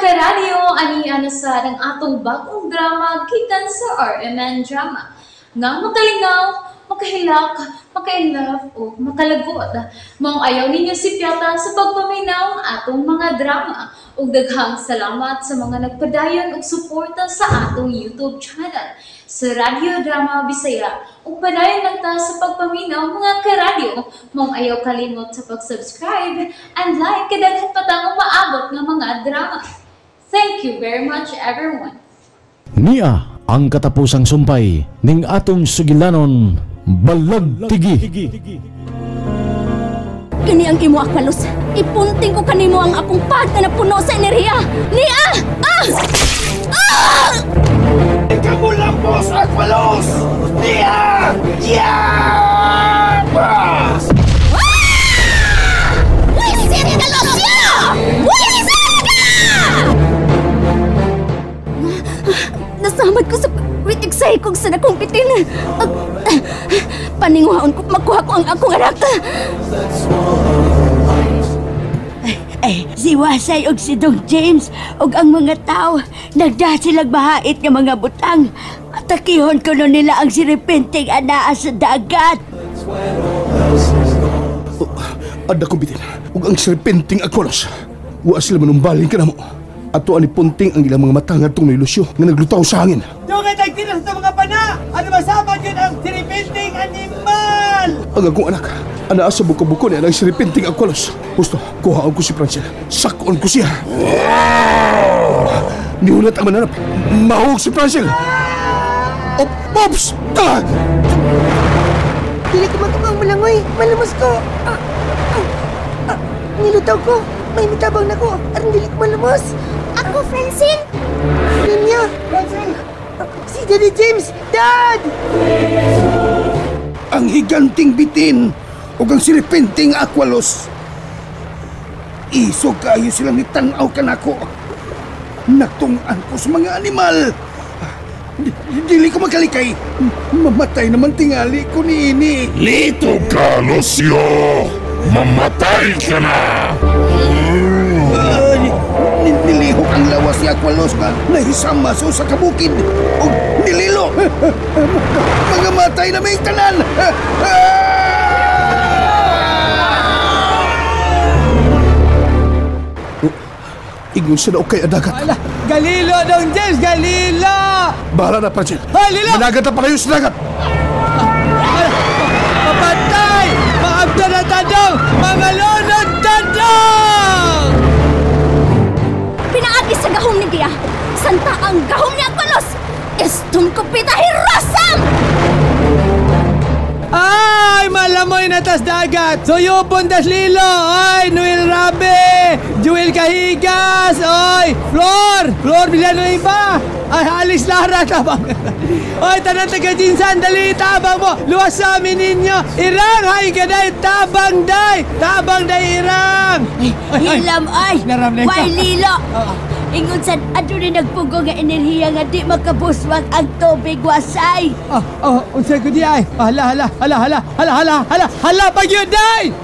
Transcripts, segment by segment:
karadyo, ani sa ng atong bagong drama gikan sa RMN Drama. Nga makalingaw, makahilak, maka-inlove o makalagot. Maong ayaw ninyo si Piata sa pagpaminaw atong mga drama. Ug daghang salamat sa mga nagpadayon og suporta sa atong YouTube channel sa Radio Drama Bisaya. Ug padayon lang ta sa pagpaminaw mga karadyo. Maong ayaw kalimot sa pag-subscribe and like kadaghan pa tang maabot nga mga drama. Thank you very much everyone. Nia ang katapusang sumpay ning atong sugilanon balagtigi. Kini ang imo Aqualos. Ipunting ko kanimo ang akong pad na napuno sa enerhiya. Nia! Ikaw mo lang, boss Aqualos! Nia! Yeah! Boss! Wisit ka, Lucio! Wisit ka! Nasamad ko sa witiksay kong sa nakong pitin. Paninguhaon ko makuha ko ang akong anak. Si Wasay og si Dong James og ang mga tao nagda silang bahait nga mga butang. Atakihon ko no nila ang siripenting anaa sa dagat. Ada ko bitin. Ug ang serpenting Aqualos. Wa sila manumbalin ka na mo. Ato ani punting ang ilang mga mata ngadtong Lucio nga naglutaw sa hangin. Dugay tagtinas sa mga pana! Ano masama yun ang siripenting animal! Ang akong anak, anaa sa buko-buko niya ng siripenting Aqualos. Gusto, kuhaan ko si Francel. Sakon ko siya. Nihulat ang mananap. Mahog si Francel. Pops! Dili ko matubang malangoy. Malamas ko. Nilutaw ko. May mitabang na ko. Aron dili ko malamas. Ako, Francine! Ninya! Si Daddy James! Dad! Ang higanting bitin o ang siripenting Aqualos. Isog kayo silang nitanaw ka na ko. Natungan ko sa mga animal. Dili ko makalikay. Mamatay naman tingali ko ni ini. Lito ka, Lucio! Mamatay ka na! Nilihok ang lawas ni Aqualos nga nahisama sa kabukid. O nililo. Mga matay na may tanan. Ingon siya na okay adagat. Galilo, Dong James! Galilo! Bahala na, Francel. Halilo! Managat na pa kayo sa dagat. Papatay! Maabda na tadong! Mga lonod tadong! Pinaagi sa gahom ni Gia. Santa ang gahom ni Aqualos. Estum ko pitahirasam! Ay! Malamoy na tas dagat! Suyupon das lilo! Ay! Noel Rabe! Jewel Kahigas! Ay! Flor! Flor Villanueva! Ay! Alis Lara! Tabang! Ay! Tanan taga-jinsan! Dali! Tabang mo! Luwas sa amin ninyo! Irang! Hay ka day! Tabang day! Tabang day Irang! Hilam ay! Naramnay ka. Why lilo! Ingon sa ato rin nagpugo nga enerhiya nga di makabuswag ang tubig Wasay. Unsay ko di ay. Hala pag yun day!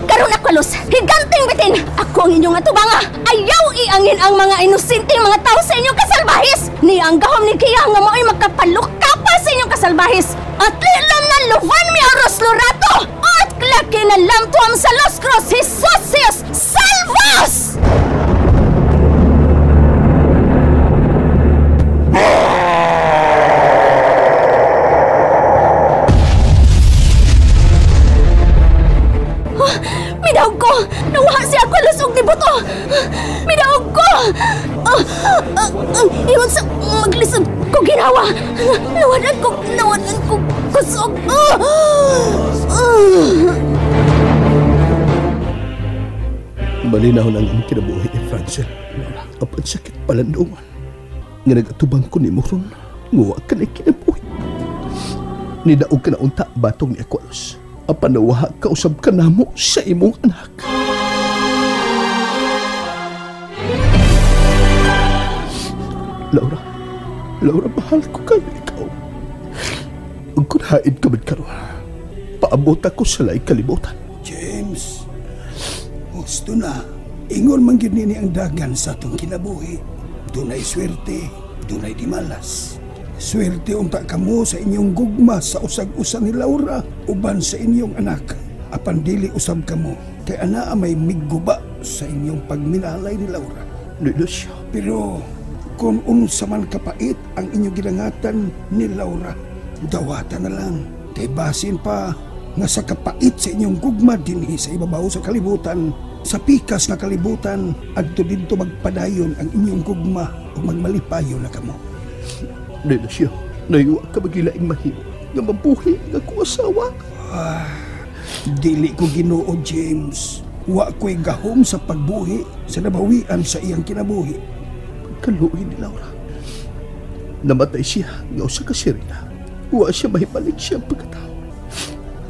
Karon Aqualos, higanting bitin! Ako ang inyong atubanga! Ayaw iangin ang mga inusinting mga tao sa inyong kasalbahis! Ni ang gahom ni Kia nga mo'y magkapaluka pa sa inyong kasalbahis! At lilam na luvan mi oros lorato! At klaki na lamtuam sa Los Cruz Jesusios Salvos! Midawag ko! Nawaha si Aqualos og dibuto! Midawag ko! Iwan sa maglisod ko ginawa! Nawadan ko kusog! Malinaw lang ang kinabuhi ni Francel. Apan sakit palandungan. Nga nagatubang ko ni Moron. Nguwa ka na kinabuhi. Nidaog ka na unta batong ni Aqualos. Apan nawaha ka usab ka namo sa imong anak. Laura, mahal ko kayo ikaw. Ang kunhain ka man karon. Paabot ako sa laing kalibutan. James, gusto na. Ingon man gyud nini ang dagan sa atong kinabuhi. Dunay swerte, dunay di malas. Swerte unta kamo sa inyong gugma sa usag-usa ni Laura uban sa inyong anak. Apan dili usab kamo kay anaa may migguba sa inyong pagminalay ni Laura. Lulusyo. Pero kung unsa man kapait ang inyong ginangatan ni Laura, dawatan na lang. Kay basin pa nga sa kapait sa inyong gugma dinhi sa ibabaw sa kalibutan, sa pikas nga kalibutan, adto didto magpadayon ang inyong gugma o magmalipayo na kamo. Lulusyo, nayuwa ka magilaing mahimo nga mabuhi nga ko asawa. Dili ko Ginoo, James. Wa ko'y gahom sa pagbuhi sa nabawian sa iyang kinabuhi. Pagkaluoy ni Laura, namatay siya nga usa ka sirena. Wa siya mahibalik siyang pagkatao.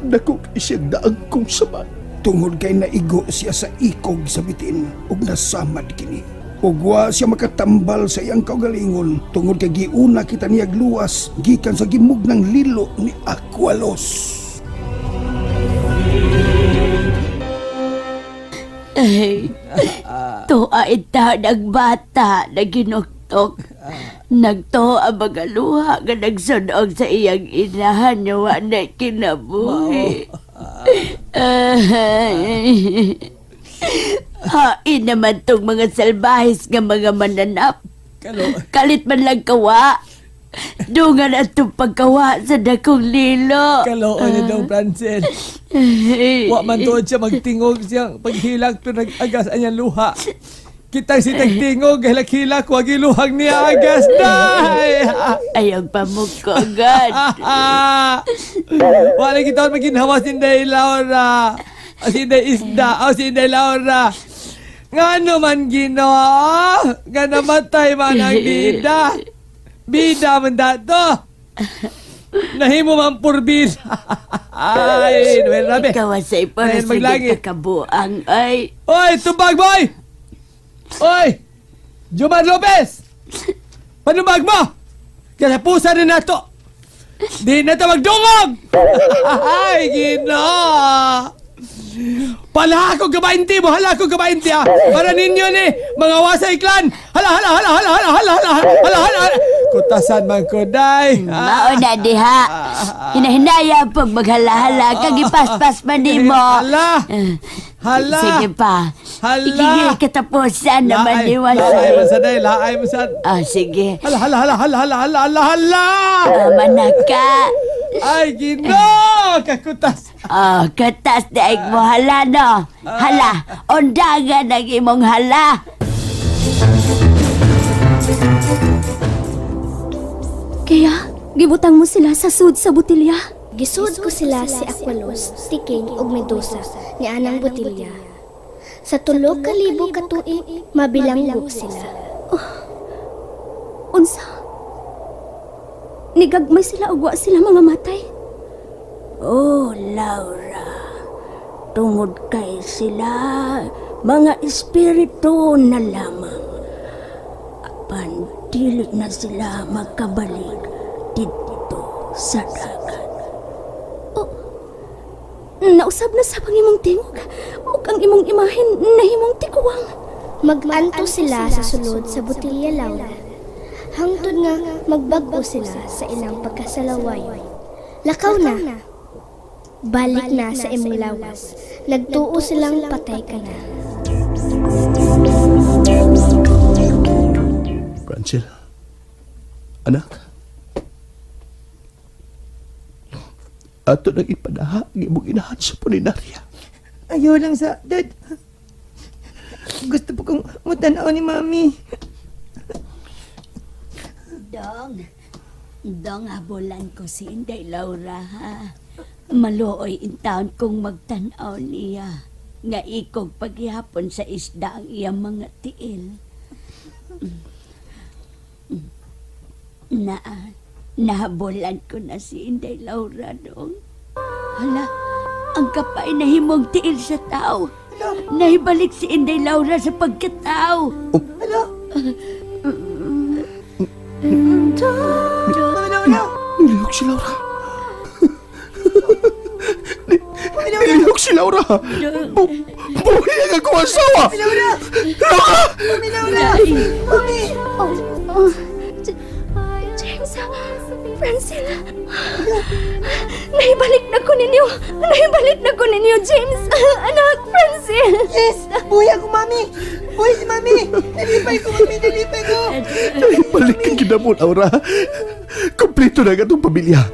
Dako kay siyang daang kong saman. Tungod kay naigo siya sa ikog sa bitin ug nasamad kini. Ug wa siya makatambal sa iyang kaugalingon tungod kay giuna kita niya luwas gikan sa gimugnang lilo ni Aqualos. Ay, tuwa ita nagbata na ginuktok. Nagtuwa ang mga luha nga nagsunog sa iyang inahan niya wa na kinabuhi. Hain naman tong mga salbahis nga mga mananap. Kalit man lang kawa. Dungan at itong pagkawa sa dakong lilo. Kaloon ni Dong Francel. Wa man tuod siya magtingog siyang paghilag to nag-agas anyang luha. Kitang si tagtingog, hilak-hilak, wag iluhag niya agas, day! Ayaw pa mo ko agad. Wala kita maginhawa si Inday Laura. O si Inday Isda, o si Inday Laura. Nga naman ginawa, nga namatay man ang bida. Bida man dato. Nahimo man purbida. Ay, Noel Rabe. Ikaw asay para sa kakabuang, ay. Oy, tubag boy! Oy! Juman Lopez! Panubag mo! Kaya pusa rin na to! Di na ito magdungog! Ay, Gino! Pala ako gabainti mo! Hala ako gabainti ha! Para ninyo ni mga wasay clan! Hala! Kutasan man ko, day! Mauna diha! Hinahinaya pag maghala-hala kagipaspas man di mo! Hala! Hala! Sige pa! Hala! Ikigil katapusan naman ni Wasay. Laay mo sa day, laay mo sa... Sige. Hala! Manaka. Ay, Gino! Kakutas! Katas na mo hala, no? Hala, undangan ang imong hala. Kaya, gibutang mo sila sa sud sa botilya. Gisud ko sila si Aqualos, Tiking ug Medusa ni anang botilya. Sa 3,000 ka tuig, mabilanggo sila. Unsa? Nigagmay sila ug wa sila mga matay? Oh, Laura. Tungod kay sila, mga espiritu na lamang. Apan, dili na sila magkabalik dito sa dagat. Nausab na sa pangimong tingog. Mukhang imong imahin na himong tikuwang. Mag-anto sila sa sulod sa botilya, Laura. Hangtod nga magbago sila sa ilang pagkasalaway. Lakaw na. Balik na sa imong lawas. Nagtuo silang patay ka na. Francel, anak, ato nang ipadaha ng imong inahan sa puninarya. Ayaw lang sa dad. Gusto po kong mutanaw ni Mami. Dong, habulan ko si Inday Laura, ha? Maluoy in taon kong magtanaw niya. Nga ikog paghihapon sa isda ang iyang mga tiil. Nahabulan ko na si Inday Laura, dong. Hala, ang kapay na himong tiil sa tao. Nahibalik si Inday Laura sa pagkatao. Hala? Nilihok si Laura. Nilihok si Laura. Buhi ang ako asawa! Laura! Mami, Laura! Mami! James, Francil, naibalik na ko ninyo. Naibalik na ko ninyo, James. Anak, Francil. Yes! Buhay ako, Mami! Buhay si Mami! Nalipay ko, Mami! Nalipay ko! Balik ka ginamon, Laura. Kompleto na itong pamilya.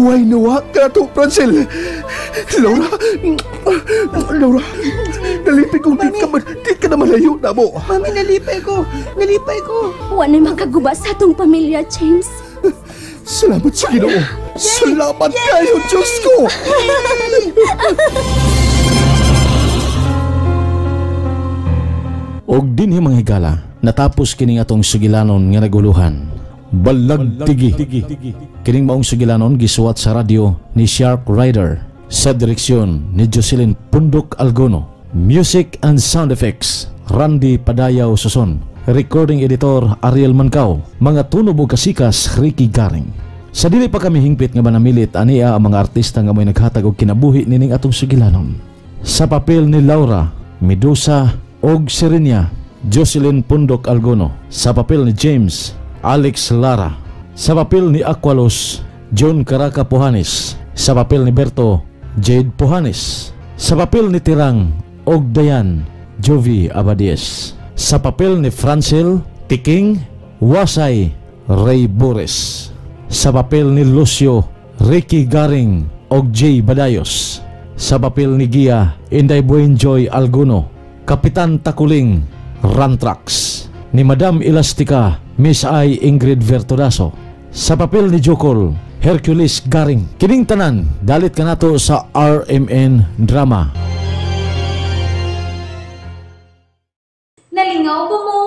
Huwag nawa ka ito, Francil. Laura! Laura! Nalipay ko, di ka na malayo na mo. Mami, nalipay ko! Nalipay ko! Wanay makaguba sa atong pamilya, James. Salamat sa Ginoo. Salamat kayo, Diyos ko. Og dinhi mga higala, natapos kining atong sugilanon nga naguluhan. Balag Tigi. Kining maong sugilanon gisuwat sa radyo ni Shark Rider, sa direksyon ni Jocelyn Pundok Algono. Music and sound effects, Randy Padayaw Suson. Recording editor Ariel Mancao. Mga tunog o kasikas Ricky Garing. Sa dili pa kami hingpit nga manamilit ania ang mga artista nga may naghatag og kinabuhi nining atong sugilanon. Sa papel ni Laura, Medusa og Serenia, Jocelyn Pundok Algono. Sa papel ni James, Alex Lara. Sa papel ni Aqualos, John Caraca Puhanes. Sa papel ni Berto, Jade Puhanes. Sa papel ni Tirang og Dayan, Jovi Abadies. Sa papel ni Francil, Tiking, Wasay, Ray Bores. Sa papel ni Lucio, Ricky Garing og Jay Badayos. Sa papel ni Gia, Inday Buenjoy Alguno, Kapitan Takuling, Rantrax. Ni Madam Elastica, Miss I Ingrid Vertodaso. Sa papel ni Jokol, Hercules Garing. Kining tanan, dalit ka nato sa RMN Drama. Nalingaw ba mo?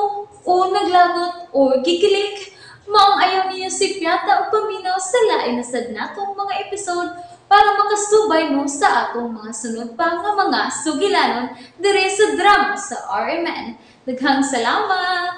O naglagot? O gikilik? Maong ayaw niyo si Piata o paminaw sa lain na sad natong mga episode para makasubay mo sa atong mga sunod pa nga mga sugilanon dire sa drama sa RMN. Daghang salamat!